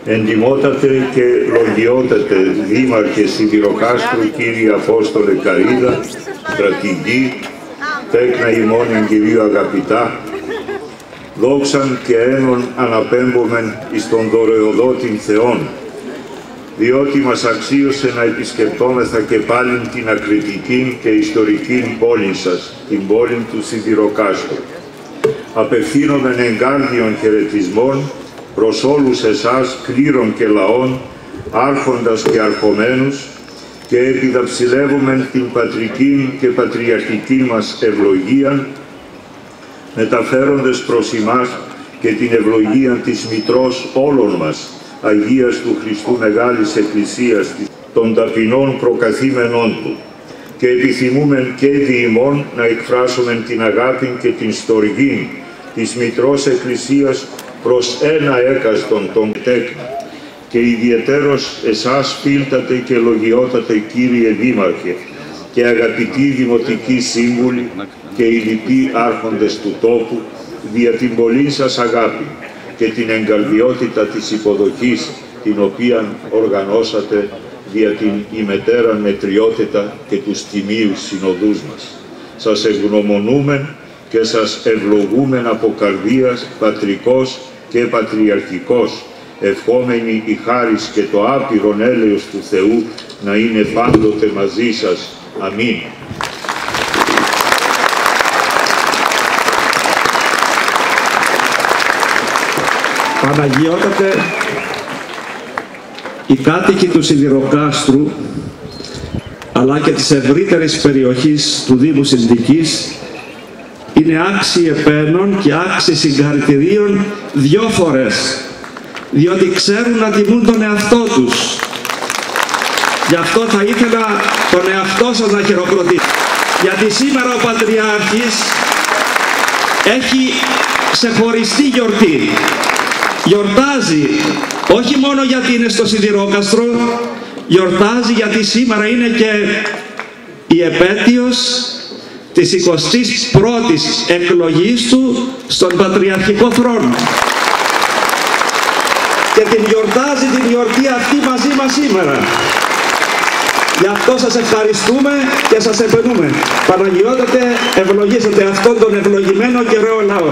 Εντιμότατε και λογιότατε Δήμαρχε Σιδηροκάστρου, κύριε Απόστολε Καρίδα, στρατηγοί, τέκνα ημών εν Κυρίου αγαπητά, δόξαν και ένων αναπέμπομεν εις τον δωρεοδότην Θεόν, διότι μας αξίωσε να επισκεπτόμεθα και πάλιν την ακριτική και ιστορική πόλη σας, την πόλη του Σιδηροκάστρου. Απευθύνομεν εγκάρδιων χαιρετισμών προς όλους εσάς, κλήρων και λαών, άρχοντας και αρχομένους, και επιδαψιλεύομεν την πατρική και πατριαρχική μας ευλογία, μεταφέροντες προς ημάς και την ευλογία της Μητρός όλων μας, Αγίας του Χριστού Μεγάλης Εκκλησίας, των ταπεινών προκαθήμενών Του, και επιθυμούμεν και δι' ημών να εκφράσομεν την αγάπη και την στοργή της Μητρός Εκκλησίας προς ένα έκαστον τον τέκνα, και ιδιαιτέρως εσάς φίλτατε και λογιότατε, κύριε Δήμαρχε, και αγαπητοί δημοτικοί σύμβουλοι και οι λοιποί άρχοντες του τόπου, δια την πολλή σας αγάπη και την εγκαρδιότητα της υποδοχής, την οποία οργανώσατε δια την ημετέραν μετριότητα και τους τιμίους συνοδούς μας. Σας ευγνωμονούμεν και σας ευλογούμεν από καρδίας πατρικός και πατριαρχικός, ευχόμενοι η χάρις και το άπειρον έλεος του Θεού να είναι πάντοτε μαζί σας. Αμήν. Παναγιώτατε, οι κάτοικοι του Σιδηροκάστρου αλλά και της ευρύτερης περιοχής του Δήμου Συνδικής είναι άξιοι επένων και άξιοι συγχαρητηρίων δυο φορές, διότι ξέρουν να τιμούν τον εαυτό τους. Γι' αυτό θα ήθελα τον εαυτό σας να χειροκροτήσω, γιατί σήμερα ο Πατριάρχης έχει ξεχωριστή γιορτή. Γιορτάζει όχι μόνο γιατί είναι στο Σιδηρόκαστρο, γιορτάζει γιατί σήμερα είναι και η επέτειος της 21ης εκλογής του στον Πατριαρχικό θρόνο. Και την γιορτάζει την γιορτή αυτή μαζί μας σήμερα. Γι' αυτό σας ευχαριστούμε και σας επενούμε. Παναγιώτατε, ευλογήσατε αυτόν τον ευλογημένο και ωραίο λαό.